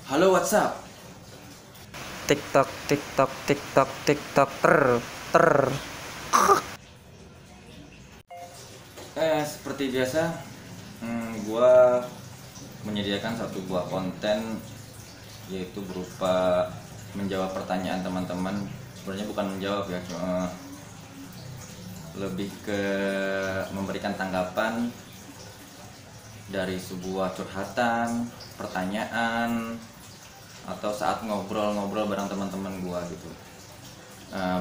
Halo WhatsApp. TikTok, TikTok, TikTok, TikTok, ter. Seperti biasa, gua menyediakan satu buah konten, yaitu berupa menjawab pertanyaan teman-teman. Sebenarnya bukan menjawab ya, cuma lebih ke memberikan tanggapan dari sebuah curhatan, pertanyaan, atau saat ngobrol-ngobrol bareng teman-teman gua gitu.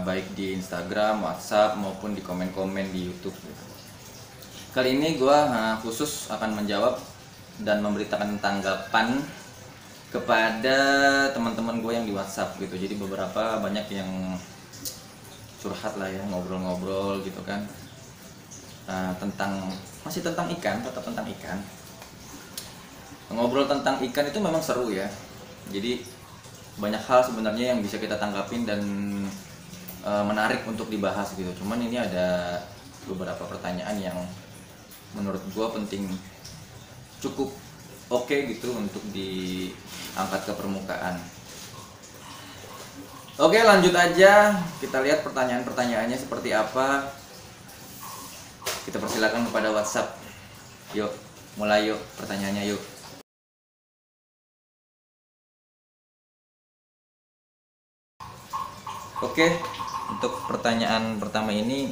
Baik di Instagram, WhatsApp maupun di komen-komen di YouTube gitu. Kali ini gua khusus akan menjawab dan memberitakan tanggapan kepada teman-teman gue yang di WhatsApp gitu. Jadi beberapa banyak yang curhat lah ya, ngobrol-ngobrol gitu kan. Masih tentang ikan, tetap tentang ikan. Ngobrol tentang ikan itu memang seru ya. Jadi banyak hal sebenarnya yang bisa kita tanggapin dan menarik untuk dibahas gitu. Cuman ini ada beberapa pertanyaan yang menurut gua penting, cukup oke gitu untuk diangkat ke permukaan. Oke, lanjut aja. Kita lihat pertanyaan-pertanyaannya seperti apa. Kita persilakan kepada WhatsApp. Yuk, mulai yuk pertanyaannya yuk. Oke, untuk pertanyaan pertama ini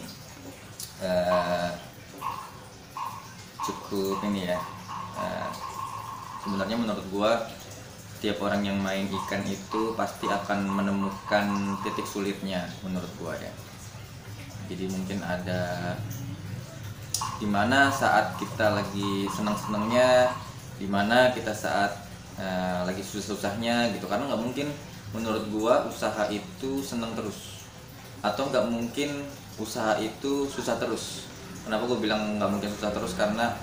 cukup ini ya. Sebenarnya menurut gua tiap orang yang main ikan itu pasti akan menemukan titik sulitnya menurut gua ya. Jadi mungkin ada dimana saat kita lagi senang-senangnya, dimana kita saat lagi susah-susahnya gitu. Karena nggak mungkin menurut gua usaha itu senang terus, atau nggak mungkin usaha itu susah terus. Kenapa gue bilang nggak mungkin susah terus? Karena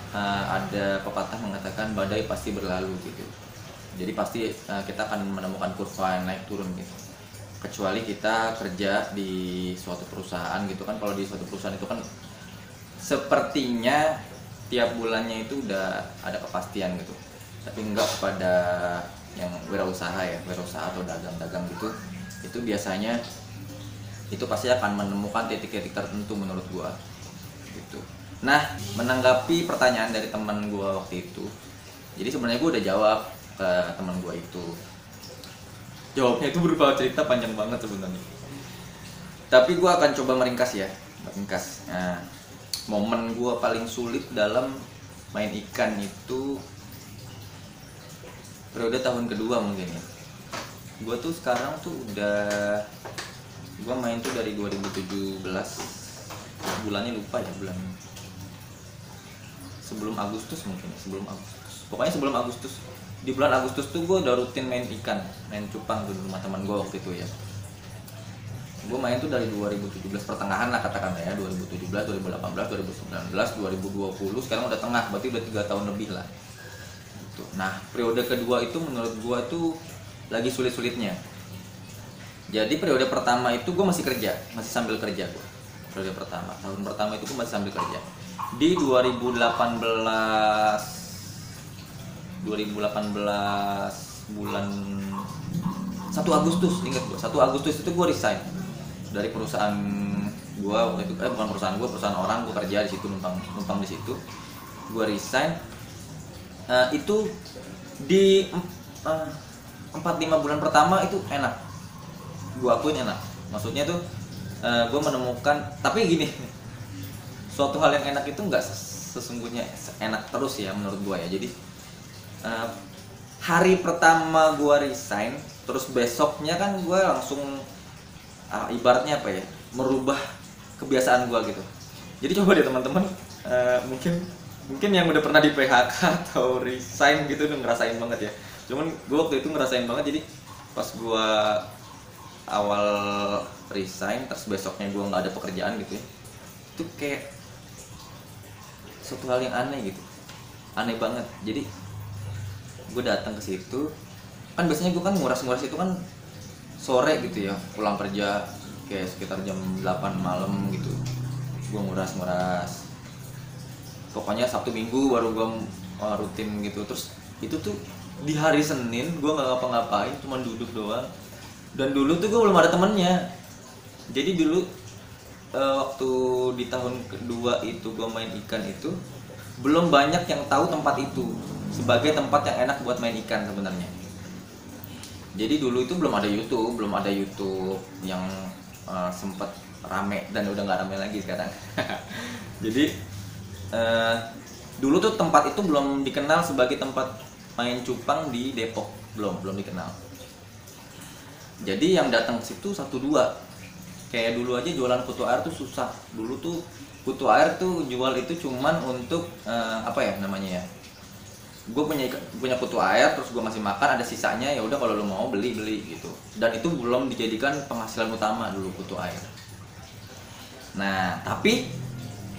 ada pepatah mengatakan badai pasti berlalu gitu. Jadi pasti kita akan menemukan kurva naik turun gitu. Kecuali kita kerja di suatu perusahaan gitu kan. Kalau di suatu perusahaan itu kan sepertinya tiap bulannya itu udah ada kepastian gitu. Tapi enggak pada yang wirausaha ya, wirausaha atau dagang-dagang gitu. Itu biasanya itu pasti akan menemukan titik-titik tertentu menurut gua gitu. Nah, menanggapi pertanyaan dari teman gua waktu itu, jadi sebenarnya gua udah jawab ke teman gua itu. Jawabnya itu berupa cerita panjang banget sebenarnya. Tapi gua akan coba meringkas ya, meringkas. Nah, momen gua paling sulit dalam main ikan itu periode tahun kedua mungkin ya. Gua tuh sekarang tuh gua main tuh dari 2017, bulannya lupa ya, bulan sebelum Agustus mungkin ya, pokoknya sebelum Agustus. Di bulan Agustus tuh gue udah rutin main ikan, main cupang tuh di rumah teman gue waktu itu ya. Gue main tuh dari 2017 pertengahan lah katakan ya, 2017, 2018, 2019, 2020, sekarang udah tengah, berarti udah 3 tahun lebih lah gitu. Nah, periode kedua itu menurut gue tuh lagi sulit-sulitnya. Jadi periode pertama itu gue masih kerja, masih sambil kerja gue. Periode pertama, tahun pertama itu gue masih sambil kerja. Di 2018 bulan 1 Agustus, ingat gue, 1 Agustus itu gue resign dari perusahaan gue waktu itu. Bukan perusahaan gue, perusahaan orang. Gue kerja di situ, numpang di situ. Gue resign. Itu di 4-5 bulan pertama itu enak, gue akuin enak. Maksudnya tuh gue menemukan, tapi gini, suatu hal yang enak itu nggak sesungguhnya enak terus ya menurut gue ya. Jadi hari pertama gue resign, terus besoknya kan gue langsung ibaratnya apa ya, merubah kebiasaan gue gitu. Jadi coba deh teman-teman, mungkin yang udah pernah di PHK atau resign gitu udah ngerasain banget ya. Cuman gue waktu itu ngerasain banget. Jadi pas gue awal resign, terus besoknya gue nggak ada pekerjaan gitu ya, itu kayak suatu hal yang aneh gitu, aneh banget. Jadi gue datang ke situ kan, biasanya gue kan nguras-nguras itu kan sore gitu ya, pulang kerja kayak sekitar jam 8 malam gitu. Gue nguras-nguras, pokoknya Sabtu Minggu baru gue rutin gitu. Terus itu tuh di hari Senin gue nggak ngapa-ngapain, cuma duduk doang. Dan dulu tuh gue belum ada temennya. Jadi dulu waktu di tahun kedua itu gue main ikan itu belum banyak yang tahu tempat itu sebagai tempat yang enak buat main ikan sebenarnya. Jadi dulu itu belum ada YouTube yang sempat rame dan udah nggak rame lagi sekarang. Jadi dulu tuh tempat itu belum dikenal sebagai tempat main cupang di Depok, belum dikenal. Jadi yang datang ke situ 1-2. Kayak dulu aja jualan kutu air tuh susah. Dulu tuh kutu air tuh jual itu cuman untuk apa ya namanya ya? Gue punya kutu air, terus gue masih makan, ada sisanya, ya udah kalau lo mau beli gitu. Dan itu belum dijadikan penghasilan utama dulu kutu air. Nah, tapi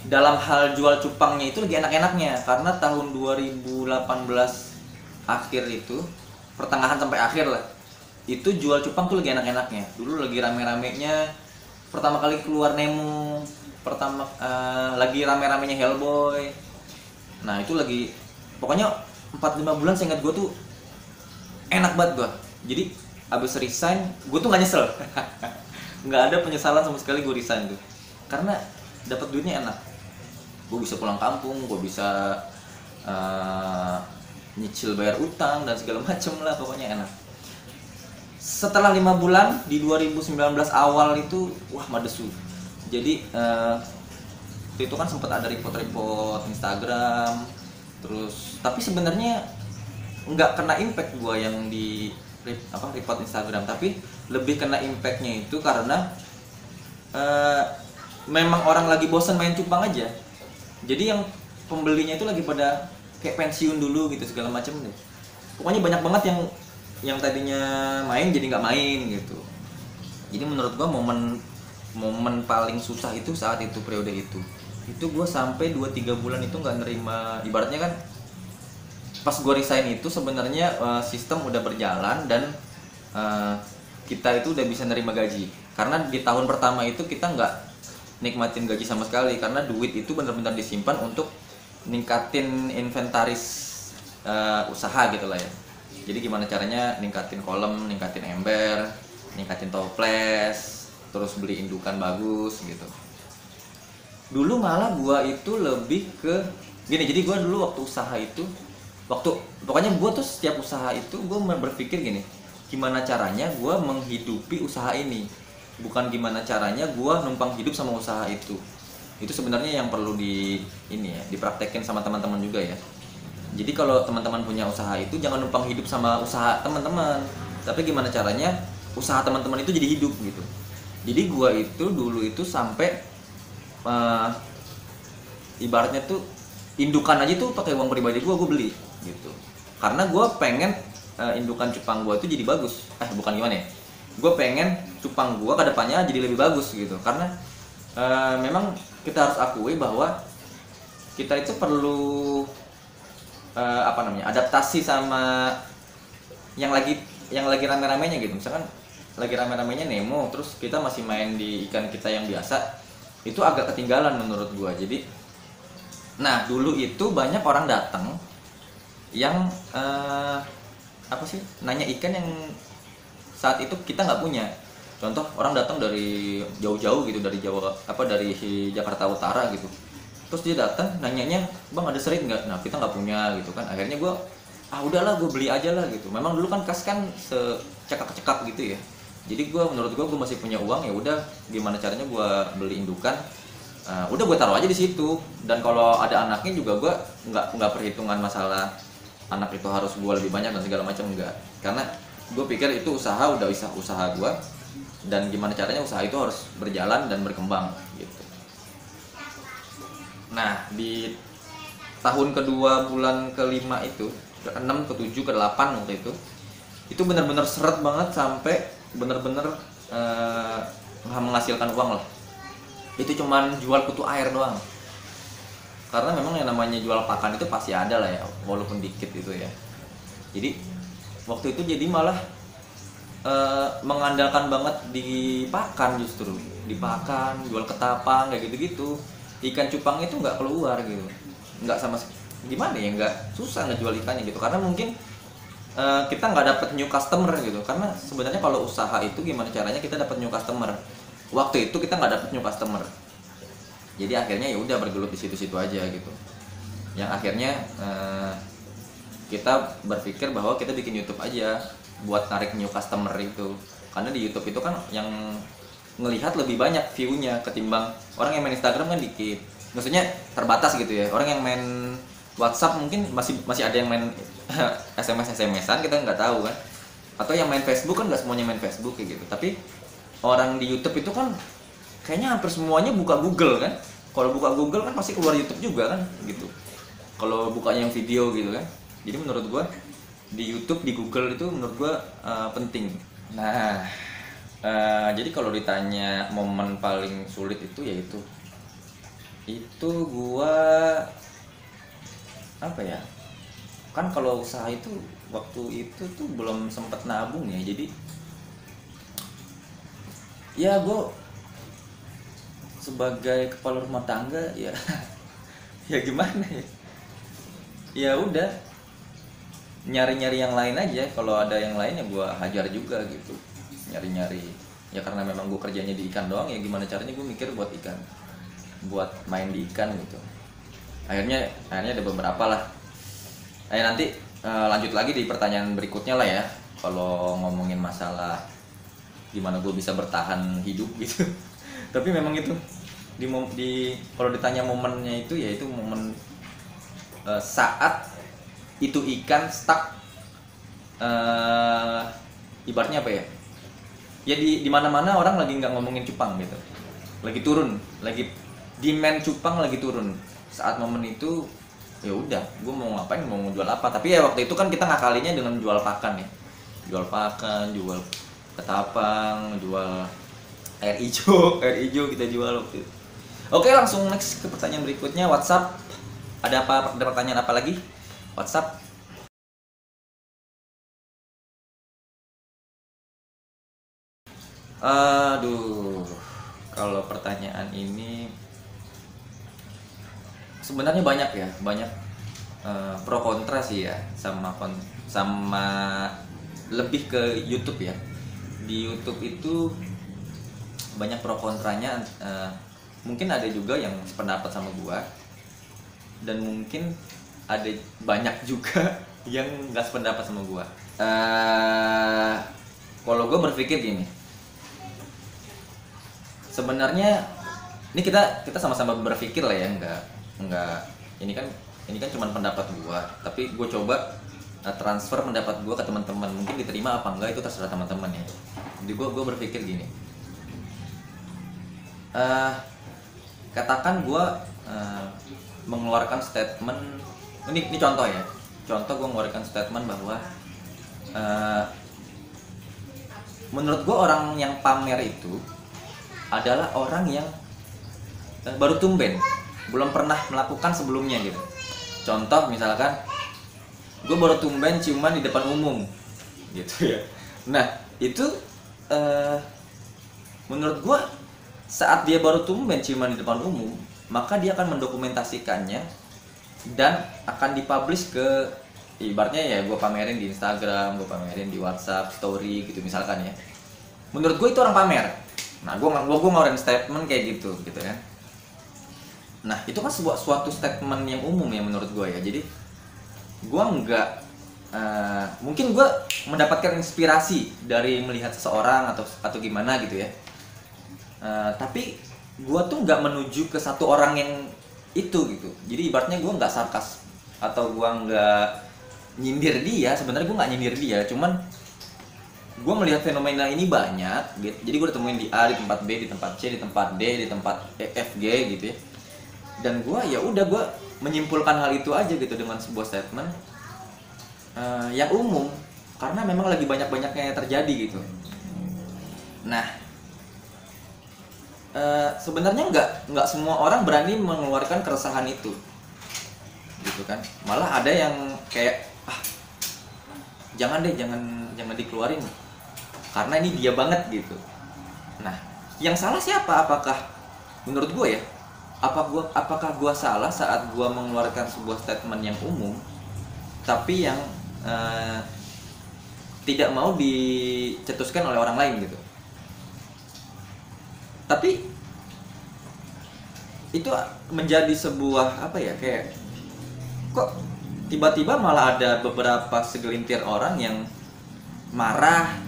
dalam hal jual cupangnya itu lagi enak-enaknya karena tahun 2018 akhir itu, pertengahan sampai akhir lah. Itu jual cupang tuh lagi enak-enaknya. Dulu lagi rame-ramenya. Pertama kali keluar Nemo, lagi rame-ramenya Hellboy. Nah itu lagi, pokoknya 4-5 bulan seingat gue tuh enak banget gue. Jadi abis resign, gue tuh gak nyesel. Gak ada penyesalan sama sekali gue resign tuh. Karena dapat duitnya enak. Gue bisa pulang kampung, gue bisa nyicil bayar utang dan segala macem lah, pokoknya enak. Setelah 5 bulan di 2019 awal itu wah madesu. Jadi itu kan sempat ada report Instagram, terus tapi sebenarnya nggak kena impact gua yang di report Instagram, tapi lebih kena impactnya itu karena memang orang lagi bosan main cupang aja. Jadi yang pembelinya itu lagi pada kayak pensiun dulu gitu segala macam deh. Pokoknya banyak banget yang tadinya main jadi nggak main gitu. Jadi menurut gua momen paling susah itu saat itu, periode itu gua sampai 2-3 bulan itu nggak nerima. Ibaratnya kan pas gua resign itu sebenarnya sistem udah berjalan dan kita itu udah bisa nerima gaji. Karena di tahun pertama itu kita nggak nikmatin gaji sama sekali karena duit itu benar-benar disimpan untuk ningkatin inventaris usaha gitu lah ya. Jadi gimana caranya ningkatin kolam, ningkatin ember, ningkatin toples, terus beli indukan bagus gitu. Dulu malah gua itu lebih ke gini, jadi gua dulu waktu usaha itu, pokoknya gua tuh setiap usaha itu gua berpikir gini, gimana caranya gua menghidupi usaha ini, bukan gimana caranya gua numpang hidup sama usaha itu. Itu sebenarnya yang perlu dipraktekin sama teman-teman juga ya. Jadi kalau teman-teman punya usaha itu jangan numpang hidup sama usaha teman-teman, tapi gimana caranya usaha teman-teman itu jadi hidup gitu. Jadi gua itu dulu itu sampai ibaratnya tuh indukan aja tuh pakai uang pribadi gua beli gitu. Karena gua pengen indukan cupang gua itu jadi bagus. Bukan gimana ya? Gua pengen cupang gua kedepannya jadi lebih bagus gitu. Karena memang kita harus akui bahwa kita itu perlu adaptasi sama yang lagi rame-ramenya gitu. Misalkan lagi rame-ramenya Nemo, terus kita masih main di ikan kita yang biasa, itu agak ketinggalan menurut gua. Jadi nah dulu itu banyak orang datang yang nanya ikan yang saat itu kita nggak punya. Contoh orang datang dari jauh-jauh gitu, dari Jakarta Utara gitu. Terus dia datang nanyanya, bang ada serit nggak? Nah kita nggak punya gitu kan. Akhirnya gue udahlah gue beli aja lah gitu. Memang dulu kan kas kan secekak-cekak gitu ya. Jadi menurut gue masih punya uang, ya udah gimana caranya gue beli indukan. Udah gue taruh aja di situ. Dan kalau ada anaknya juga gue nggak perhitungan masalah anak itu harus gue lebih banyak dan segala macam, enggak. Karena gue pikir itu udah usaha gue, dan gimana caranya usaha itu harus berjalan dan berkembang gitu. Nah di tahun kedua bulan kelima itu, ke-6, ke-7, ke-8 waktu itu benar-benar seret banget sampai benar-benar menghasilkan uang lah. Itu cuman jual kutu air doang. Karena memang yang namanya jual pakan itu pasti ada lah ya, walaupun dikit itu ya. Jadi waktu itu jadi malah mengandalkan banget di pakan, justru di pakan, jual ketapang kayak gitu-gitu. Ikan cupang itu nggak keluar gitu, nggak sama gimana ya, nggak, susah ngejual ikannya gitu. Karena mungkin kita nggak dapet new customer gitu. Karena sebenarnya kalau usaha itu gimana caranya kita dapat new customer, waktu itu kita nggak dapet new customer, jadi akhirnya ya udah bergelut di situ-situ aja gitu. Yang akhirnya kita berpikir bahwa kita bikin YouTube aja buat tarik new customer itu, karena di YouTube itu kan yang ngelihat lebih banyak view-nya ketimbang orang yang main Instagram kan dikit, maksudnya terbatas gitu ya. Orang yang main WhatsApp mungkin masih ada yang main SMS-an, kita nggak tahu kan, atau yang main Facebook kan nggak semuanya main Facebook kayak gitu. Tapi orang di YouTube itu kan kayaknya hampir semuanya buka Google kan. Kalau buka Google kan pasti keluar YouTube juga kan gitu, kalau bukanya yang video gitu kan. Jadi menurut gua di YouTube, di Google itu menurut gua penting. Nah, jadi kalau ditanya momen paling sulit itu yaitu gua apa ya, kan kalau usaha itu waktu itu tuh belum sempet nabung ya, jadi ya gue sebagai kepala rumah tangga ya ya gimana ya, ya udah nyari-nyari yang lain aja. Kalau ada yang lain ya gue hajar juga gitu, nyari-nyari ya, karena memang gue kerjanya di ikan doang ya, gimana caranya gue mikir buat ikan, buat main di ikan gitu. Akhirnya ada beberapa lah. Nanti lanjut lagi di pertanyaan berikutnya lah ya, kalau ngomongin masalah gimana gue bisa bertahan hidup gitu. Tapi memang itu kalau ditanya momennya itu, ya itu momen saat itu ikan stuck, ibaratnya apa ya, ya di mana-mana orang lagi nggak ngomongin cupang gitu, lagi turun, lagi demand cupang lagi turun. Saat momen itu ya udah, gue mau ngapain, mau jual apa. Tapi ya waktu itu kan kita ngakalinya dengan jual pakan ya, jual pakan, jual ketapang, jual air hijau kita jual waktu itu. Oke, langsung next ke pertanyaan berikutnya. WhatsApp, ada pertanyaan apa lagi? WhatsApp. Aduh, kalau pertanyaan ini sebenarnya banyak ya, banyak pro kontra sih ya, sama lebih ke YouTube ya. Di YouTube itu banyak pro kontranya, mungkin ada juga yang sependapat sama gua, dan mungkin ada banyak juga yang nggak sependapat sama gua. Kalau gua berpikir gini, sebenarnya ini kita sama-sama berpikir lah ya, enggak ini kan cuma pendapat gua, tapi gue coba transfer pendapat gua ke teman-teman, mungkin diterima apa enggak itu terserah teman-teman ya. Jadi gua berpikir gini, katakan gua mengeluarkan statement, ini contoh ya, gua mengeluarkan statement bahwa menurut gua orang yang pamer itu adalah orang yang baru tumben, belum pernah melakukan sebelumnya gitu. Contoh misalkan gue baru tumben ciuman di depan umum gitu ya. Nah itu menurut gue, saat dia baru tumben ciuman di depan umum, maka dia akan mendokumentasikannya dan akan dipublish ke, ibaratnya ya gue pamerin di Instagram, gue pamerin di WhatsApp story gitu misalkan ya. Menurut gue itu orang pamer. Nah gue ngeluarin statement kayak gitu kan. Nah itu kan suatu statement yang umum ya menurut gue ya. Jadi gue nggak mungkin gue mendapatkan inspirasi dari melihat seseorang atau gimana gitu ya. Tapi gue tuh nggak menuju ke satu orang yang itu gitu. Jadi ibaratnya gue nggak sarkas atau gue nggak nyindir dia. Sebenarnya gue nggak nyindir dia, cuman gue melihat fenomena ini banyak. Jadi gue ditemuin di A, di tempat B, di tempat C, di tempat D, di tempat E, F, G gitu ya. Dan gue menyimpulkan hal itu aja gitu dengan sebuah statement yang umum, karena memang lagi banyak-banyaknya terjadi gitu. Nah sebenarnya nggak semua orang berani mengeluarkan keresahan itu gitu kan. Malah ada yang kayak jangan dikeluarin karena ini dia banget gitu. Nah yang salah siapa? Apakah menurut gue ya, apakah gue salah saat gue mengeluarkan sebuah statement yang umum tapi yang tidak mau dicetuskan oleh orang lain gitu. Tapi itu menjadi sebuah apa ya, kayak kok tiba-tiba malah ada beberapa segelintir orang yang marah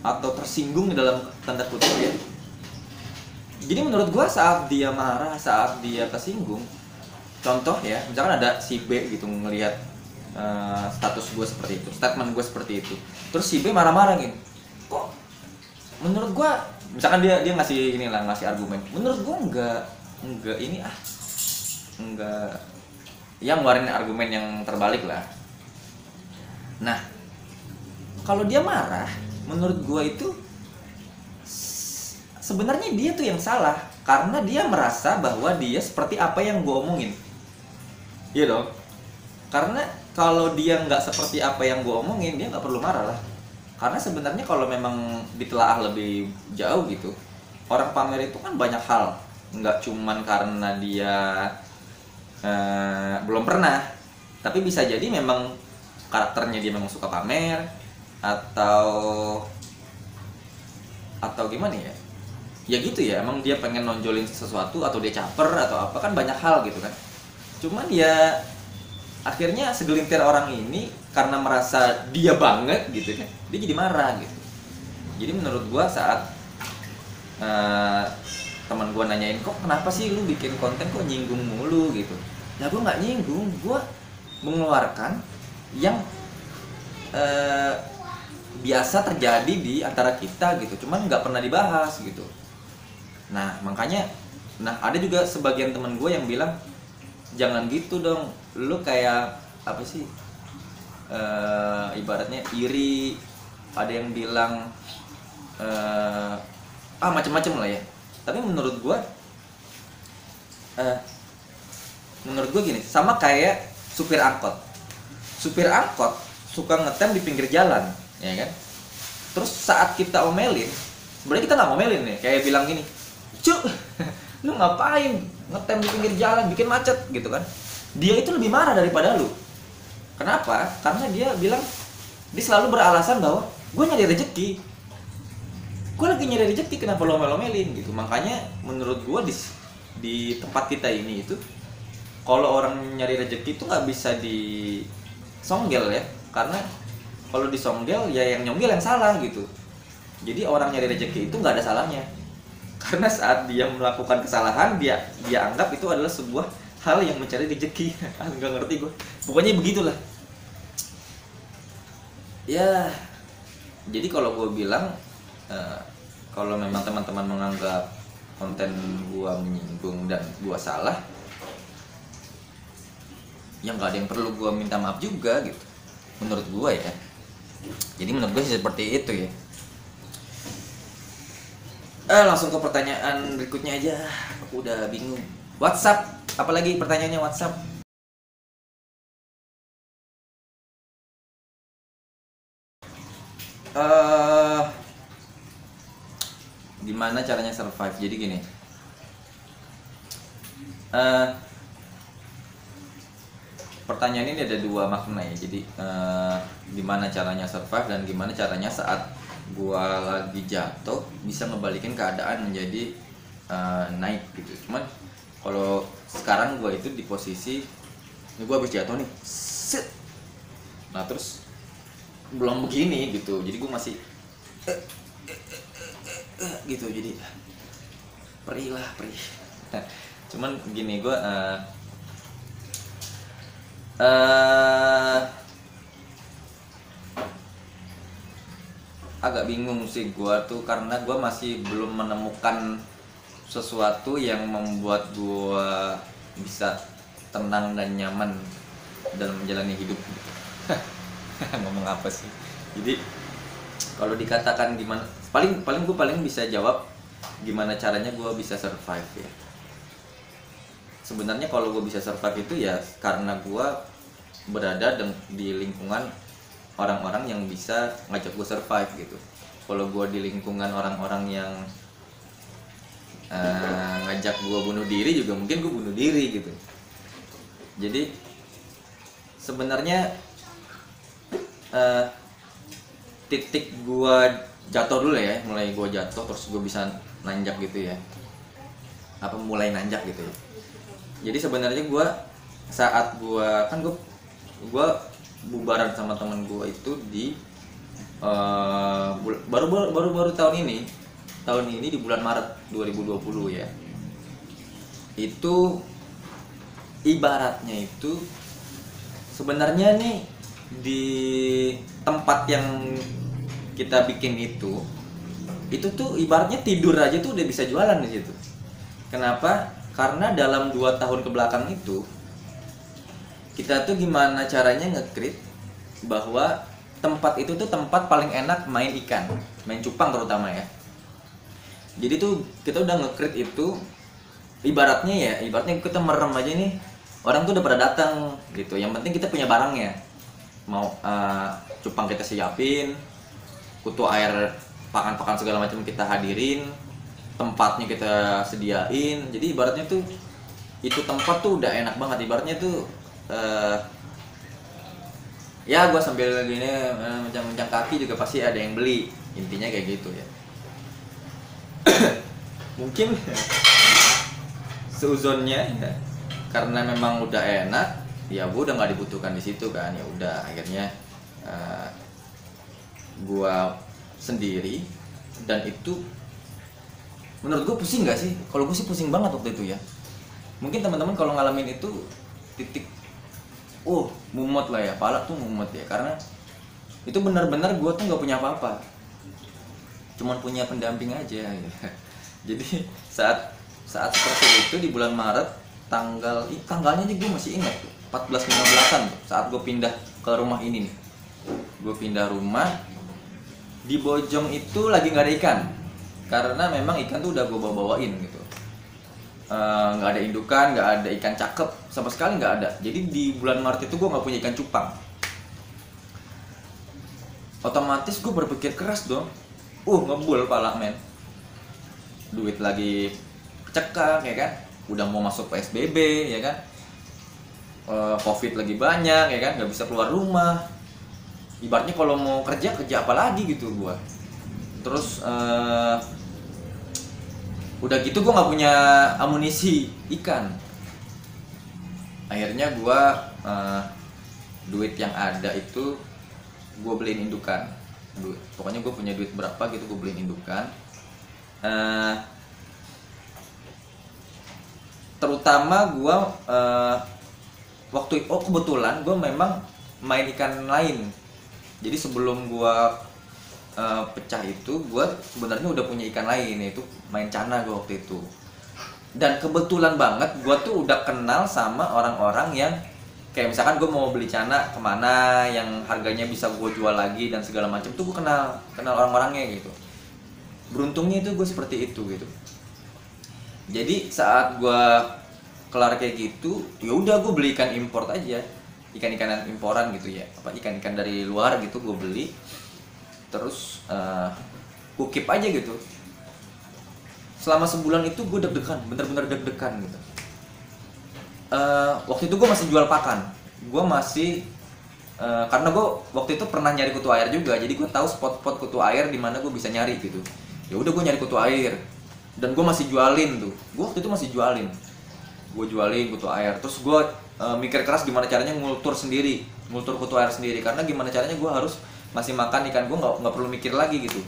atau tersinggung dalam tanda kutip ya. Jadi menurut gua saat dia marah, saat dia tersinggung, contoh ya, misalkan ada si B gitu ngelihat status gue seperti itu, statement gue seperti itu, terus si B marah-marah gitu, kok menurut gue, misalkan dia ngasih inilah, ngasih argumen, menurut gue enggak ini enggak, yang ngeluarin argumen yang terbalik lah. Nah, kalau dia marah, menurut gue itu sebenarnya dia tuh yang salah, karena dia merasa bahwa dia seperti apa yang gue omongin. Iya dong. Karena kalau dia nggak seperti apa yang gue omongin, dia nggak perlu marah lah. Karena sebenarnya kalau memang ditelaah lebih jauh gitu, orang pamer itu kan banyak hal, nggak cuman karena dia belum pernah, tapi bisa jadi memang karakternya dia memang suka pamer, atau gimana ya, ya gitu ya, emang dia pengen nonjolin sesuatu, atau dia caper atau apa, kan banyak hal gitu kan. Cuman ya akhirnya segelintir orang ini karena merasa dia banget gitu kan, dia jadi marah gitu. Jadi menurut gua saat teman gua nanyain, kok kenapa sih lu bikin konten kok nyinggung mulu gitu, nah gua nggak nyinggung, gua mengeluarkan yang biasa terjadi di antara kita gitu, cuman nggak pernah dibahas gitu. Nah makanya, nah ada juga sebagian teman gue yang bilang, jangan gitu dong, lu kayak apa sih, ibaratnya iri, ada yang bilang macem-macem lah ya. Tapi menurut gue gini, sama kayak supir angkot suka ngetem di pinggir jalan, ya kan? Terus saat kita omelin, sebenarnya kita nggak ngomelin nih, kayak bilang gini, cuk, lu ngapain ngetem di pinggir jalan, bikin macet gitu kan? Dia itu lebih marah daripada lu. Kenapa? Karena dia bilang, dia selalu beralasan bahwa gue nyari rezeki, gue lagi nyari rezeki, kenapa lo omel-omelin gitu. Makanya menurut gue di tempat kita ini itu, kalau orang nyari rezeki itu nggak bisa disonggel ya, karena kalau disonggel ya yang nyonggel yang salah gitu. Jadi orang nyari rezeki itu nggak ada salahnya, karena saat dia melakukan kesalahan, dia anggap itu adalah sebuah hal yang mencari rezeki. Nggak ngerti gue, pokoknya begitulah ya. Jadi kalau gue bilang, kalau memang teman-teman menganggap konten gue menyinggung dan gue salah, ya nggak ada yang perlu gue minta maaf juga gitu, menurut gue ya. Jadi menurut gue seperti itu ya. Langsung ke pertanyaan berikutnya aja, aku udah bingung. WhatsApp, apalagi pertanyaannya WhatsApp. Gimana caranya survive? Jadi gini, pertanyaan ini ada dua makna ya. Jadi gimana caranya survive dan gimana caranya saat gua lagi jatuh bisa ngebalikin keadaan menjadi naik gitu. Cuman kalau sekarang gua itu di posisi ini, gua habis jatuh nih, set. Nah terus belum begini gitu, jadi gua masih gitu, jadi perih. Cuman gini, gua agak bingung sih gua tuh, karena gua masih belum menemukan sesuatu yang membuat gua bisa tenang dan nyaman dalam menjalani hidup gitu. Ngomong apa sih? Jadi kalau dikatakan gimana, paling gue paling bisa jawab gimana caranya gue bisa survive ya. Sebenarnya kalau gue bisa survive itu ya karena gue berada di lingkungan orang-orang yang bisa ngajak gue survive gitu. Kalau gue di lingkungan orang-orang yang ngajak gue bunuh diri juga mungkin gue bunuh diri gitu. Jadi sebenarnya titik gua jatuh dulu ya, mulai gua jatuh terus gua bisa nanjak gitu ya, mulai nanjak gitu ya. Jadi sebenarnya gua saat gua kan gua bubaran sama temen gua itu di baru tahun ini di bulan Maret 2020 ya. Itu ibaratnya itu sebenarnya nih di tempat yang kita bikin itu tuh ibaratnya tidur aja tuh udah bisa jualan di situ. Kenapa? Karena dalam 2 tahun ke belakang itu kita tuh gimana caranya nge-create bahwa tempat itu tuh tempat paling enak main ikan, main cupang terutama ya. Jadi tuh kita udah nge-create itu ibaratnya kita merem aja nih, orang tuh udah pada datang gitu. Yang penting kita punya barangnya, mau cupang kita siapin, kutu air, pakan-pakan segala macam kita hadirin, tempatnya kita sediain. Jadi ibaratnya tuh itu tempat tuh udah enak banget. Ibaratnya tuh ya gue sambil gini mencang-mencang kaki juga pasti ada yang beli, intinya kayak gitu ya. Mungkin seuzonnya ya, karena memang udah enak ya, gue udah nggak dibutuhkan di situ kan. Ya udah akhirnya gue sendiri, dan itu menurut gue pusing nggak sih? Kalau gue sih pusing banget waktu itu ya. Mungkin teman-teman kalau ngalamin itu titik mumet lah ya, pala tuh mumet ya, karena itu benar-benar gue tuh nggak punya apa-apa, cuman punya pendamping aja ya. Jadi saat seperti itu di bulan Maret, tanggalnya nih gue masih ingat, 14-15an saat gue pindah ke rumah ini nih. Gue pindah rumah di Bojong itu lagi nggak ada ikan, karena memang ikan tuh udah gue bawa-bawain gitu. Nggak ada indukan, nggak ada ikan cakep, sama sekali nggak ada. Jadi di bulan Maret itu gue nggak punya ikan cupang. Otomatis gue berpikir keras dong. Ngebul pala men. Duit lagi kecekang ya kan. Udah mau masuk PSBB ya kan. Covid lagi banyak ya kan, nggak bisa keluar rumah. Ibaratnya kalau mau kerja apa lagi gitu gue. Terus udah gitu gue nggak punya amunisi ikan. Akhirnya gue duit yang ada itu gue beliin indukan. Pokoknya gue punya duit berapa gitu, gue beliin indukan. Terutama gue kebetulan gue memang main ikan lain. Jadi sebelum gue pecah itu, gue sebenarnya udah punya ikan lain, yaitu main cana gue waktu itu. Dan kebetulan banget gue tuh udah kenal sama orang-orang yang kayak misalkan gue mau beli cana kemana yang harganya bisa gue jual lagi dan segala macam tuh gue kenal orang-orangnya gitu. Beruntungnya itu gue seperti itu gitu. Jadi saat gue kelar kayak gitu, ya udah gue beli ikan import aja, ikan-ikanan imporan gitu ya, ikan-ikan dari luar gitu gue beli. Terus gue keep aja gitu. Selama sebulan itu gue deg-degan, bener-bener deg-degan gitu. Waktu itu gue masih jual pakan. Gue masih karena gue waktu itu pernah nyari kutu air juga, jadi gue tahu spot-spot kutu air di mana gue bisa nyari gitu. Ya udah gue nyari kutu air, dan gue masih jualin tuh. Gue waktu itu masih jualin. Gue jualin kutu air. Terus gue mikir keras gimana caranya ngultur kutu air sendiri. Karena gimana caranya gue harus masih makan ikan gue, nggak perlu mikir lagi gitu.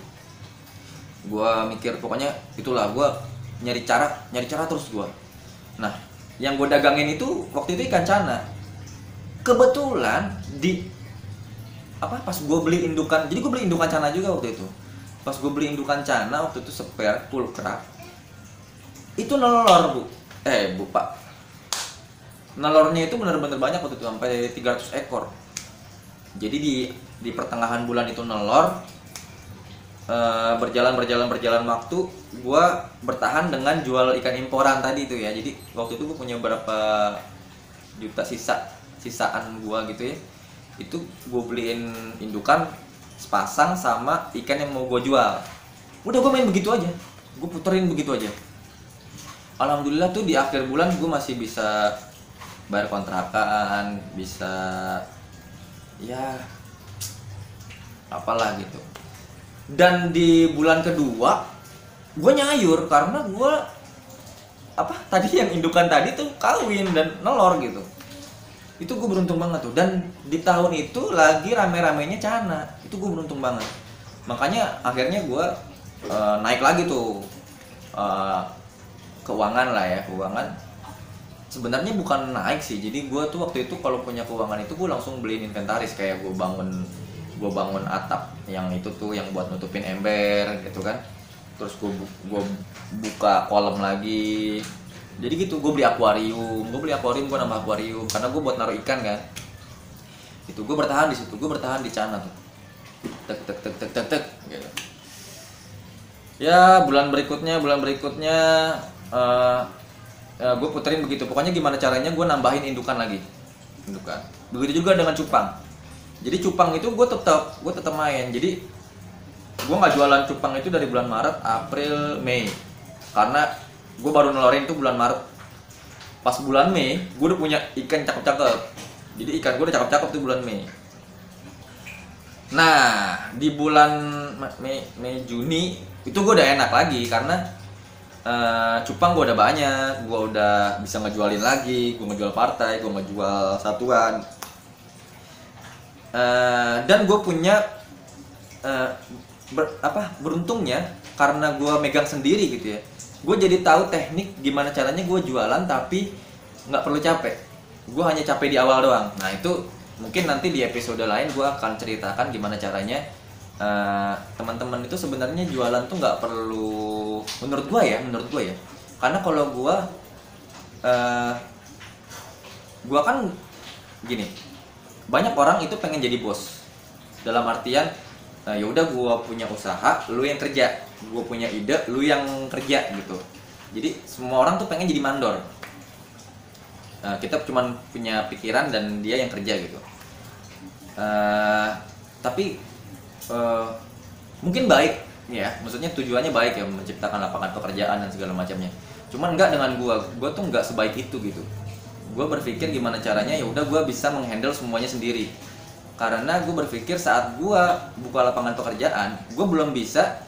Gue mikir pokoknya itulah, gue nyari cara terus gue. Nah, yang gue dagangin itu waktu itu ikan cana. Kebetulan pas gue beli indukan, jadi gue beli indukan cana juga waktu itu. Pas gue beli indukan cana waktu itu spare full crack, itu nelor pak, nelornya itu bener-bener banyak waktu itu, sampai 300 ekor. Jadi di pertengahan bulan itu nelor. Berjalan waktu, gue bertahan dengan jual ikan imporan tadi itu ya. Jadi waktu itu gue punya berapa juta sisaan gue gitu ya. Itu gue beliin indukan sepasang sama ikan yang mau gue jual. Udah gue main begitu aja, gue puterin begitu aja. Alhamdulillah tuh di akhir bulan gue masih bisa bayar kontrakan, bisa ya apalah gitu. Dan di bulan kedua gue nyayur karena gue tadi yang indukan tadi tuh kawin dan nelor gitu. Itu gue beruntung banget tuh. Dan di tahun itu lagi rame-ramenya Cana, itu gue beruntung banget. Makanya akhirnya gue naik lagi tuh keuangan lah ya, keuangan. Sebenarnya bukan naik sih, jadi gue tuh waktu itu kalau punya keuangan itu gue langsung beliin inventaris, kayak gue bangun atap yang itu tuh yang buat nutupin ember gitu kan. Terus gue buka kolam lagi. Jadi gitu, gue beli akuarium, gue nambah akuarium karena gue buat naruh ikan kan. Itu gue bertahan di situ, gue bertahan di Cana tuh. Tek gitu. Ya bulan berikutnya gue puterin begitu. Pokoknya gimana caranya gue nambahin indukan lagi. Begitu juga dengan cupang. Jadi cupang itu gue tetap main. Jadi gue nggak jualan cupang itu dari bulan Maret, April, Mei. Karena gue baru nelorin tuh bulan Maret. Pas bulan Mei gue udah punya ikan cakep-cakep. Jadi ikan gue udah cakep-cakep tuh bulan Mei. Nah di bulan Mei Juni itu gue udah enak lagi karena cupang gue udah banyak, gue udah bisa ngejualin lagi, gue ngejual partai, gue ngejual satuan. Dan gue punya beruntungnya karena gue megang sendiri gitu ya, gue jadi tahu teknik gimana caranya gue jualan tapi nggak perlu capek, gue hanya capek di awal doang. Nah itu mungkin nanti di episode lain gue akan ceritakan gimana caranya teman-teman itu sebenarnya jualan tuh nggak perlu, menurut gue ya, karena kalau gue kan gini, banyak orang itu pengen jadi bos, dalam artian ya udah gue punya usaha, lu yang kerja, gue punya ide, lu yang kerja gitu. Jadi semua orang tuh pengen jadi mandor. Kita cuman punya pikiran dan dia yang kerja gitu. Tapi mungkin baik ya, maksudnya tujuannya baik ya, menciptakan lapangan pekerjaan dan segala macamnya. Cuman enggak dengan gue tuh enggak sebaik itu gitu. Gue berpikir gimana caranya ya udah gue bisa menghandle semuanya sendiri. Karena gue berpikir saat gue buka lapangan pekerjaan, gue belum bisa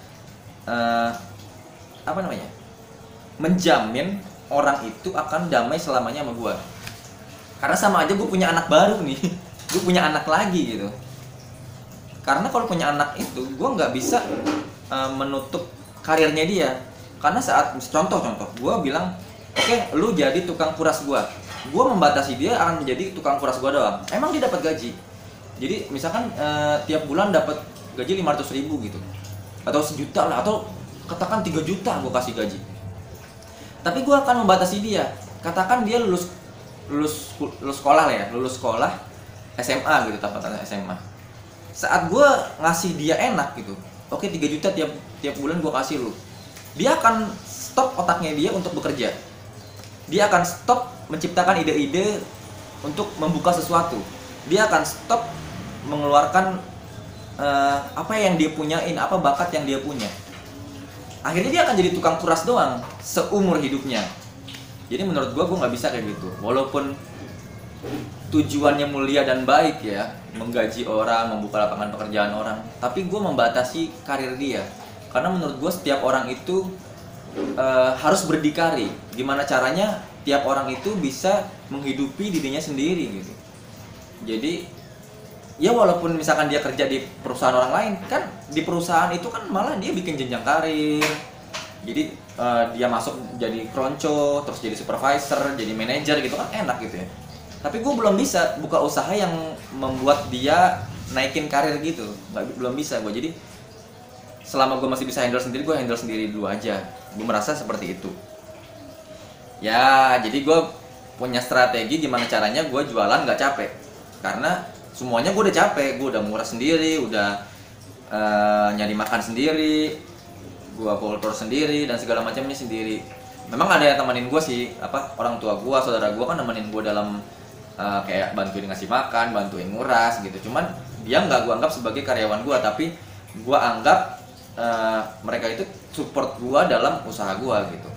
menjamin orang itu akan damai selamanya sama gue. Karena sama aja gue punya anak baru nih, gue punya anak lagi gitu. Karena kalau punya anak itu gue nggak bisa menutup karirnya dia. Karena saat contoh gue bilang oke, lu jadi tukang kuras gue membatasi dia akan menjadi tukang kuras gue doang. Emang dia dapat gaji, jadi misalkan tiap bulan dapat gaji 500.000 gitu, atau 1 juta lah, atau katakan 3 juta gue kasih gaji. Tapi gue akan membatasi dia. Katakan dia lulus sekolah lah ya, lulus sekolah SMA gitu, tapatannya SMA. Saat gue ngasih dia enak gitu, oke 3 juta tiap bulan gue kasih lu, dia akan stop otaknya dia untuk bekerja. Dia akan stop menciptakan ide-ide untuk membuka sesuatu. Dia akan stop mengeluarkan apa yang dia punyain, apa bakat yang dia punya. Akhirnya dia akan jadi tukang kuras doang seumur hidupnya. Jadi menurut gue nggak bisa kayak gitu. Walaupun tujuannya mulia dan baik ya, menggaji orang, membuka lapangan pekerjaan orang, tapi gue membatasi karir dia. Karena menurut gue setiap orang itu harus berdikari. Gimana caranya tiap orang itu bisa menghidupi dirinya sendiri gitu. Jadi ya walaupun misalkan dia kerja di perusahaan orang lain, kan di perusahaan itu kan malah dia bikin jenjang karir. Jadi dia masuk jadi kronco, terus jadi supervisor, jadi manajer gitu kan enak gitu ya. Tapi gue belum bisa buka usaha yang membuat dia naikin karir gitu, belum bisa gue. Jadi selama gue masih bisa handle sendiri, gue handle sendiri dulu aja. Gue merasa seperti itu. Ya jadi gue punya strategi gimana caranya gue jualan nggak capek. Karena semuanya gue udah capek, gue udah murah sendiri, udah nyari makan sendiri, gue kultur sendiri dan segala macamnya sendiri. Memang ada yang temenin gue sih, orang tua gue, saudara gue kan nemenin gue dalam kayak bantuin ngasih makan, bantuin nguras gitu. Cuman dia nggak gue anggap sebagai karyawan gue, tapi gue anggap mereka itu support gue dalam usaha gue gitu.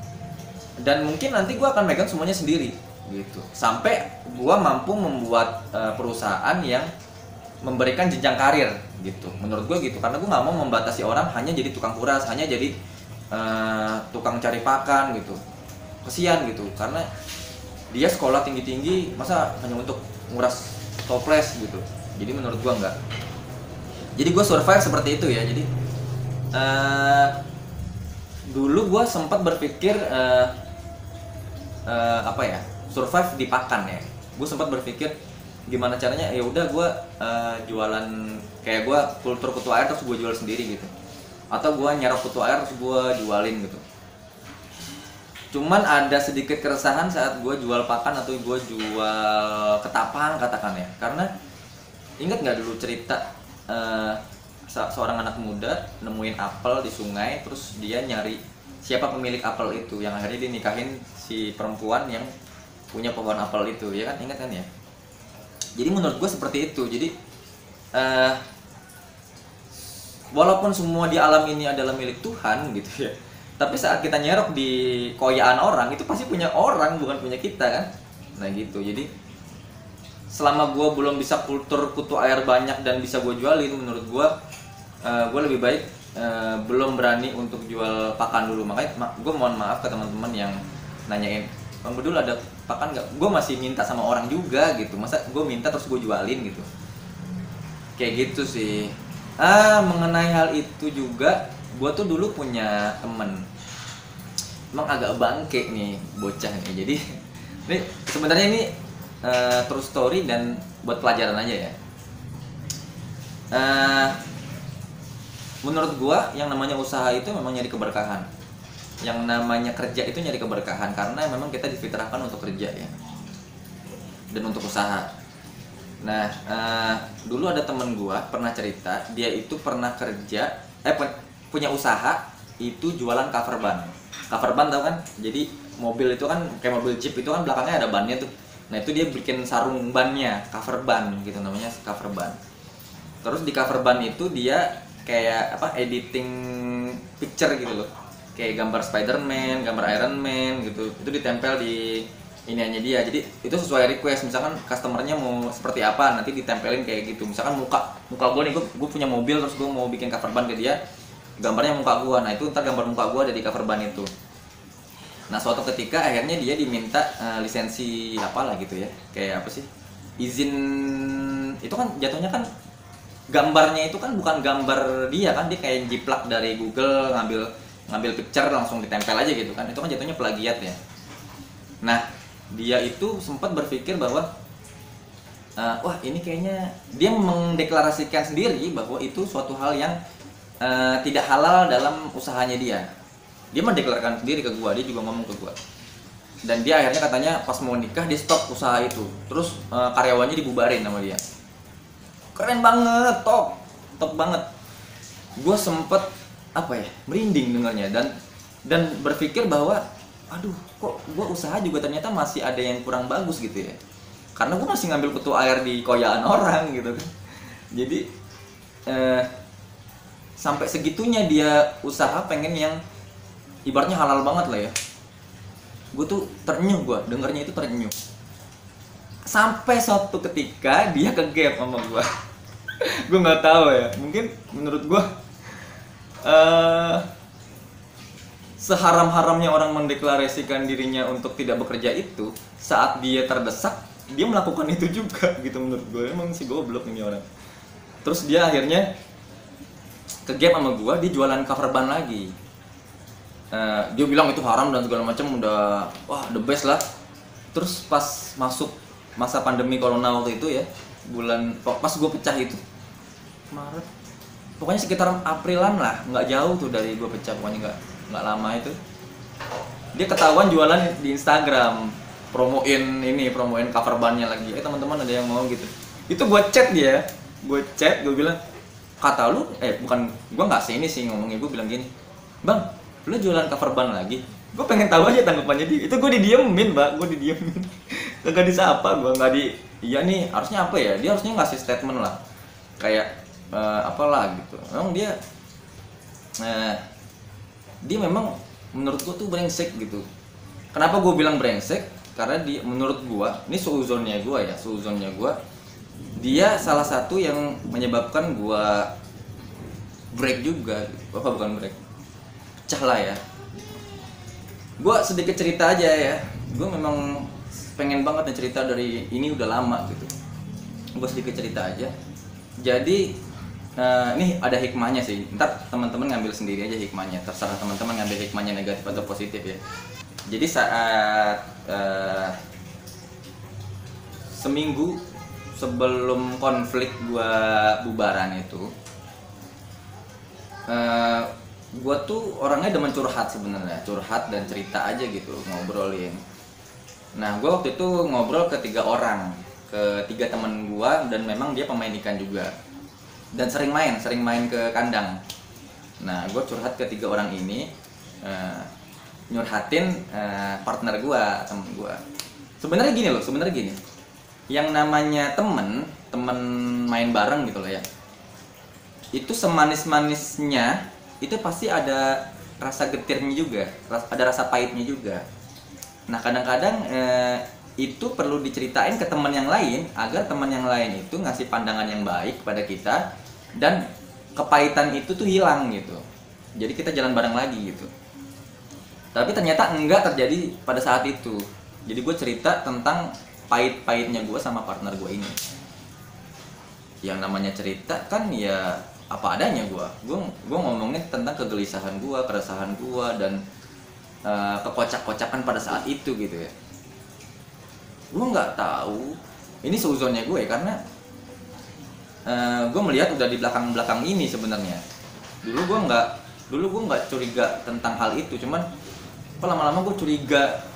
Dan mungkin nanti gue akan megang semuanya sendiri gitu, sampai gue mampu membuat perusahaan yang memberikan jenjang karir gitu. Menurut gue gitu, karena gue nggak mau membatasi orang hanya jadi tukang kuras, hanya jadi tukang cari pakan gitu. Kesian gitu, karena dia sekolah tinggi-tinggi masa hanya untuk nguras toples gitu. Jadi menurut gue enggak. Jadi gue survive seperti itu ya. Jadi dulu gue sempat berpikir apa ya, survive di pakan ya. Gue sempat berpikir gimana caranya, ya udah gue jualan, kayak gue kultur kutu air terus gue jual sendiri gitu, atau gue nyerap kutu air terus gue jualin gitu. Cuman ada sedikit keresahan saat gue jual pakan atau gue jual ketapang katakan ya, karena ingat nggak dulu cerita seorang anak muda nemuin apel di sungai, terus dia nyari siapa pemilik apel itu, yang akhirnya dinikahin si perempuan yang punya pohon apel itu, ya kan, ingat kan ya. Jadi menurut gue seperti itu. Jadi walaupun semua di alam ini adalah milik Tuhan gitu ya, tapi saat kita nyerok di koyaan orang, itu pasti punya orang, bukan punya kita kan. Nah gitu. Jadi selama gue belum bisa kultur kutu air banyak dan bisa gue jualin, menurut gue lebih baik belum berani untuk jual pakan dulu. Makanya gue mohon maaf ke teman-teman yang nanyain, Bang Bedul ada pakan nggak? Gue masih minta sama orang juga gitu. Masa gue minta terus gue jualin gitu? Kayak gitu sih. Mengenai hal itu juga, gue tuh dulu punya temen, emang agak bangke nih bocah nih. Jadi ini sebenarnya ini true story dan buat pelajaran aja ya. Menurut gue yang namanya usaha itu memang nyari keberkahan. Yang namanya kerja itu nyari keberkahan, karena memang kita difitrahkan untuk kerja ya, dan untuk usaha. Nah dulu ada temen gua pernah cerita, dia itu pernah kerja punya usaha itu jualan cover ban. Cover ban tau kan, jadi mobil itu kan kayak mobil Jeep itu kan belakangnya ada bannya tuh. Nah itu dia bikin sarung bannya, cover ban gitu namanya, cover ban. Terus di cover ban itu dia kayak apa, editing picture gitu loh, kayak gambar Spider-Man, gambar Iron Man gitu, itu ditempel di iniannya dia. Jadi itu sesuai request, misalkan customernya mau seperti apa, nanti ditempelin kayak gitu. Misalkan muka gue nih, gue punya mobil terus gue mau bikin cover ban ke dia, gambarnya muka gue, nah itu ntar gambar muka gue ada di cover ban itu. Nah suatu ketika akhirnya dia diminta lisensi apalah gitu ya, kayak apa sih, izin, itu kan jatuhnya kan gambarnya itu kan bukan gambar dia kan, dia kayak jiplak dari Google, ngambil picture langsung ditempel aja gitu kan, itu kan jatuhnya plagiat ya. Nah dia itu sempat berpikir bahwa wah ini kayaknya, dia mendeklarasikan sendiri bahwa itu suatu hal yang tidak halal dalam usahanya dia. Dia mendeklarasikan sendiri ke gua, dia juga ngomong ke gua. Dan dia akhirnya katanya pas mau nikah dia stop usaha itu, terus karyawannya dibubarin sama dia. Keren banget, top banget. Gua sempet apa ya, merinding dengarnya, dan berpikir bahwa aduh kok gue usaha juga ternyata masih ada yang kurang bagus gitu ya, karena gue masih ngambil kutu air di koyaan orang gitu kan. Jadi sampai segitunya dia usaha pengen yang ibaratnya halal banget lah ya. Gue tuh terenyuh, gue dengernya itu terenyuh. Sampai suatu ketika dia ke-gap sama gue. Gue nggak tahu ya, mungkin menurut gue seharam-haramnya orang mendeklarasikan dirinya untuk tidak bekerja itu, saat dia terdesak dia melakukan itu juga gitu. Menurut gue emang si goblok ini orang. Terus dia akhirnya ke-gap sama gue, dia jualan cover ban lagi. Dia bilang itu haram dan segala macam, udah wah the best lah. Terus pas masuk masa pandemi corona waktu itu ya, pas gue pecah itu Maret, pokoknya sekitar Aprilan lah, nggak jauh tuh dari gue pecah, pokoknya nggak lama itu dia ketahuan jualan di Instagram, promoin cover bannya lagi. Teman-teman ada yang mau gitu, itu gue chat dia, gue bilang, kata lu bukan, gue nggak sini sih ngomongnya, gue bilang gini, bang lu jualan cover ban lagi, gue pengen tahu aja tanggapannya dia. Itu gue didiemin mbak, gue didiemin kagak disapa, gue nggak di, iya nih harusnya apa ya, dia harusnya ngasih statement lah kayak apalah gitu. Memang dia memang menurut gue tuh brengsek gitu. Kenapa gue bilang brengsek? Karena dia menurut gue, ini suuzonnya gue, dia salah satu yang menyebabkan gua break juga. Apa bukan break, pecah lah ya. Gua sedikit cerita aja ya, gua memang pengen banget nih cerita dari ini udah lama gitu. Gua sedikit cerita aja. Jadi ini ada hikmahnya sih, ntar teman-teman ngambil sendiri aja hikmahnya, terserah teman-teman ngambil hikmahnya negatif atau positif ya. Jadi saat seminggu sebelum konflik gua bubaran itu, gua tuh orangnya demen curhat sebenarnya, curhat dan cerita aja gitu, ngobrolin. Nah, gua waktu itu ngobrol ke 3 orang, ke 3 teman gua, dan memang dia pemain ikan juga, dan sering main ke kandang. Nah, gua curhat ke 3 orang ini, nyurhatin partner gua, temen gua. Sebenarnya gini, yang namanya temen main bareng gitu loh ya, itu semanis-manisnya itu pasti ada rasa getirnya juga, ada rasa pahitnya juga. Nah, kadang-kadang itu perlu diceritain ke teman yang lain agar teman yang lain itu ngasih pandangan yang baik kepada kita, dan kepahitan itu tuh hilang gitu. Jadi kita jalan bareng lagi gitu. Tapi ternyata enggak terjadi pada saat itu. Jadi gue cerita tentang pahit-pahitnya gue sama partner gue ini. Yang namanya cerita kan ya apa adanya gue ngomongin tentang kegelisahan gue, keresahan gue, dan kekocak-kocakan pada saat itu gitu ya. Gue nggak tahu, ini seuzonnya gue karena gue melihat udah di belakang ini sebenarnya. Dulu gue nggak curiga tentang hal itu, cuman lama-lama gue curiga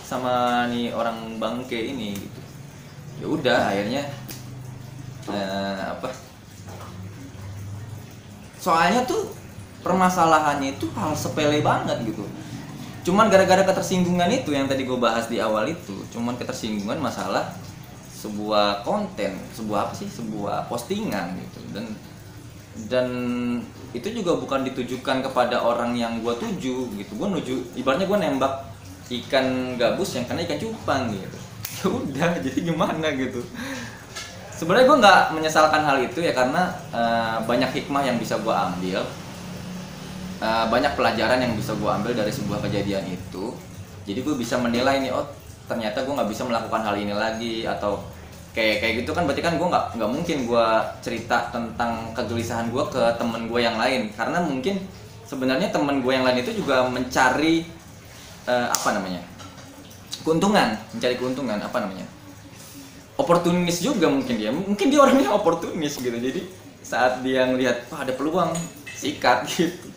sama nih orang bangke ini gitu. Ya udah akhirnya soalnya tuh permasalahannya itu hal sepele banget gitu, cuman gara-gara ketersinggungan itu yang tadi gue bahas di awal itu, cuman ketersinggungan masalah sebuah konten, sebuah postingan gitu, dan itu juga bukan ditujukan kepada orang yang gue tuju gitu. Gue ibaratnya gue nembak ikan gabus yang kena ikan cupang gitu. Ya udah, jadi gimana gitu. Sebenarnya gue nggak menyesalkan hal itu ya, karena banyak hikmah yang bisa gue ambil, banyak pelajaran yang bisa gue ambil dari sebuah kejadian itu. Jadi gue bisa menilai nih, oh ternyata gue nggak bisa melakukan hal ini lagi, atau kayak gitu kan. Berarti kan gue nggak mungkin gue cerita tentang kegelisahan gue ke temen gue yang lain, karena mungkin sebenarnya temen gue yang lain itu juga mencari mencari keuntungan, oportunis juga mungkin dia orangnya oportunis gitu. Jadi saat dia ngelihat ada peluang, sikat gitu.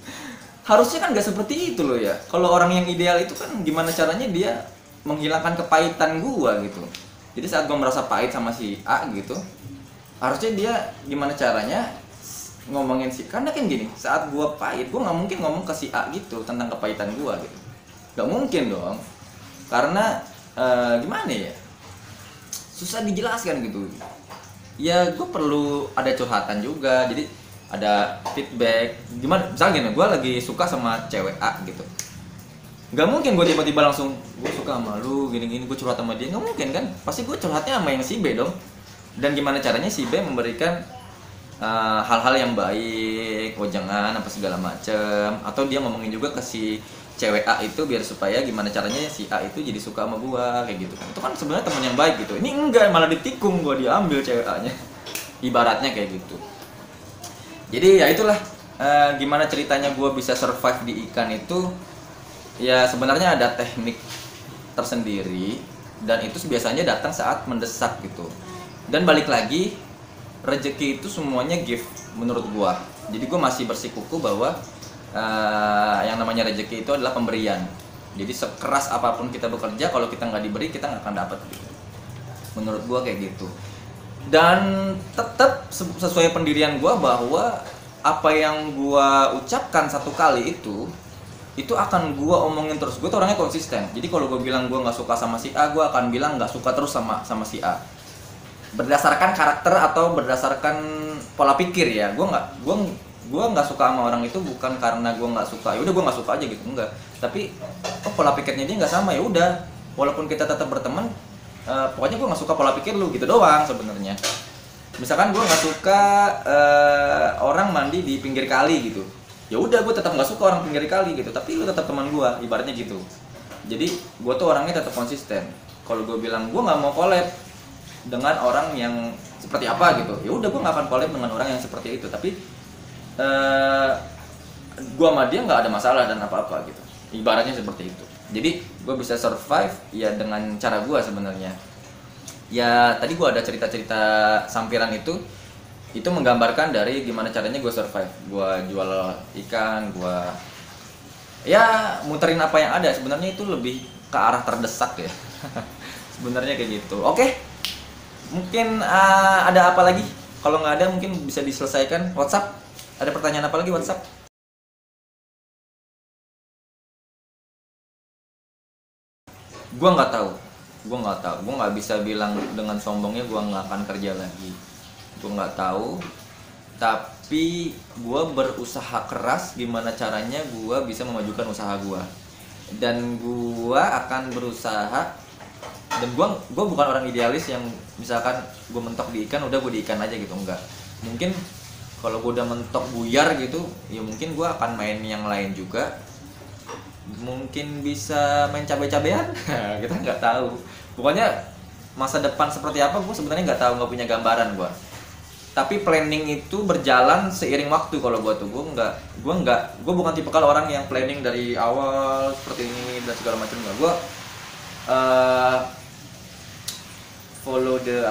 Harusnya kan nggak seperti itu loh ya. Kalau orang yang ideal itu kan gimana caranya dia menghilangkan kepahitan gua gitu. Jadi saat gua merasa pahit sama si A gitu, harusnya dia gimana caranya ngomongin karena kan gini, saat gua pahit gua nggak mungkin ngomong ke si A gitu tentang kepahitan gua gitu. Gak mungkin dong, karena gimana ya, susah dijelaskan gitu ya. Gue perlu ada curhatan juga, jadi ada feedback. Gimana, misalnya gini, gue lagi suka sama cewek A gitu, gak mungkin gue tiba-tiba langsung gue suka sama lu gini-gini, gue curhat sama dia. Gak mungkin kan, pasti gue curhatnya sama yang si B dong. Dan gimana caranya si B memberikan hal-hal yang baik, jangan apa segala macem, atau dia ngomongin juga ke si cewek A itu biar supaya gimana caranya si A itu jadi suka sama gua, kayak gitu kan. Itu kan sebenarnya teman yang baik gitu. Ini enggak, malah ditikung gua, diambil cewek A-nya. Ibaratnya kayak gitu. Jadi ya itulah gimana ceritanya gua bisa survive di ikan itu. Ya sebenarnya ada teknik tersendiri, dan itu biasanya datang saat mendesak gitu. Dan balik lagi, rezeki itu semuanya gift menurut gua. Jadi gua masih bersikukuh bahwa yang namanya rezeki itu adalah pemberian. Jadi sekeras apapun kita bekerja, kalau kita nggak diberi, kita nggak akan dapat gitu. Menurut gua kayak gitu. Dan tetap sesuai pendirian gua bahwa apa yang gua ucapkan satu kali itu akan gua omongin terus. Gua tuh orangnya konsisten. Jadi kalau gua bilang gua nggak suka sama si A, gua akan bilang nggak suka terus sama si A. Berdasarkan karakter atau berdasarkan pola pikir ya. Gue nggak suka sama orang itu bukan karena gue nggak suka, ya udah gue nggak suka aja gitu, enggak. Tapi pola pikirnya dia nggak sama, ya udah, walaupun kita tetap berteman, pokoknya gue nggak suka pola pikir lu gitu doang sebenarnya. misalkan gue nggak suka orang mandi di pinggir kali gitu, ya udah gue tetap nggak suka orang pinggir kali gitu, tapi lu tetap teman gue, ibaratnya gitu. Jadi gue tuh orangnya tetap konsisten. Kalau gue bilang gue nggak mau collab dengan orang yang seperti apa gitu, ya udah gue nggak akan collab dengan orang yang seperti itu. Tapi gue sama dia nggak ada masalah dan apa-apa gitu, ibaratnya seperti itu. Jadi gue bisa survive ya dengan cara gue sebenarnya. Ya tadi gue ada cerita-cerita sampiran itu menggambarkan dari gimana caranya gue survive. Gue jual ikan, gue ya muterin apa yang ada. Sebenarnya itu lebih ke arah terdesak ya. Sebenarnya kayak gitu. Oke, mungkin ada apa lagi? Kalau nggak ada mungkin bisa diselesaikan WhatsApp. Ada pertanyaan apa lagi WhatsApp? Gue nggak tahu. Gue nggak bisa bilang dengan sombongnya gue nggak akan kerja lagi. Gue nggak tahu, tapi gue berusaha keras gimana caranya gue bisa memajukan usaha gue, dan gue akan berusaha. Dan gue bukan orang idealis yang misalkan gue mentok di ikan udah gue di ikan aja gitu, enggak. Mungkin kalau gue udah mentok buyar gitu ya mungkin gue akan main yang lain juga, mungkin bisa main cabai-cabean. Kita nggak tahu. Pokoknya masa depan seperti apa gue sebenarnya nggak tahu, nggak punya gambaran gue. Tapi planning itu berjalan seiring waktu. Kalau gue tuh gue bukan tipikal orang yang planning dari awal seperti ini dan segala macam. Nggak, gue follow the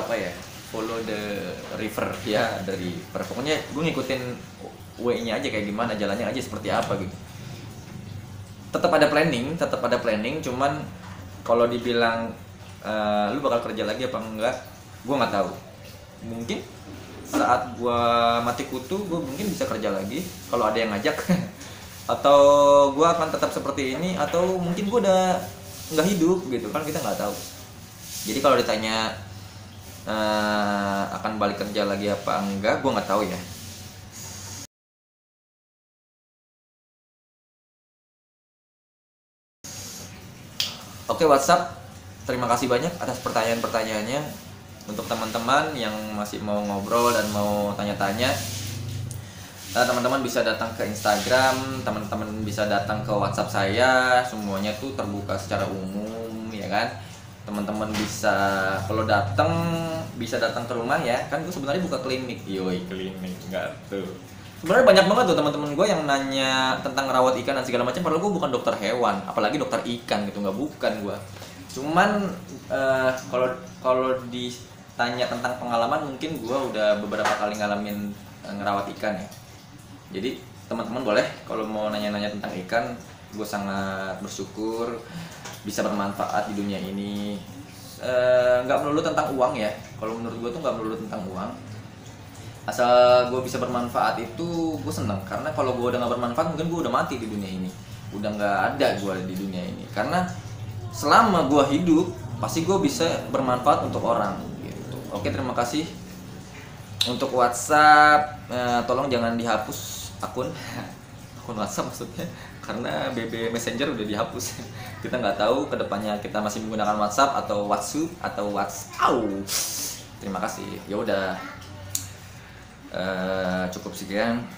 river ya, dari pokoknya gue ngikutin way-nya aja, kayak gimana jalannya aja seperti apa gitu. Tetap ada planning, cuman kalau dibilang lu bakal kerja lagi apa enggak, gue nggak tahu. Mungkin saat gue mati kutu gue mungkin bisa kerja lagi kalau ada yang ngajak. Atau gue akan tetap seperti ini, atau mungkin gue udah nggak hidup gitu kan, kita nggak tahu. Jadi kalau ditanya akan balik kerja lagi apa enggak, gue nggak tahu ya. Oke WhatsApp, terima kasih banyak atas pertanyaan-pertanyaannya. Untuk teman-teman yang masih mau ngobrol dan mau tanya-tanya, teman-teman bisa datang ke Instagram, teman-teman bisa datang ke WhatsApp saya, semuanya tuh terbuka secara umum ya kan. Teman-teman bisa kalau datang bisa datang ke rumah ya kan, gue sebenarnya buka klinik. Yoi, klinik enggak tuh. Sebenarnya banyak banget tuh teman-teman gue yang nanya tentang ngerawat ikan dan segala macam, padahal gue bukan dokter hewan, apalagi dokter ikan gitu, nggak, bukan gue. Cuman kalau ditanya tentang pengalaman, mungkin gue udah beberapa kali ngalamin ngerawat ikan ya. Jadi teman-teman boleh kalau mau nanya-nanya tentang ikan, gue sangat bersyukur bisa bermanfaat di dunia ini. Nggak melulu tentang uang ya, kalau menurut gue tuh nggak melulu tentang uang. Asal gue bisa bermanfaat itu gue seneng, karena kalau gue udah nggak bermanfaat mungkin gue udah mati di dunia ini, udah nggak ada gue di dunia ini. Karena selama gue hidup pasti gue bisa bermanfaat untuk orang gitu. Oke, terima kasih. Untuk WhatsApp tolong jangan dihapus akun WhatsApp maksudnya, karena BB Messenger udah dihapus. Kita nggak tahu kedepannya kita masih menggunakan WhatsApp atau WhatsApp atau WhatsApp. Terima kasih. Ya udah, cukup sekian.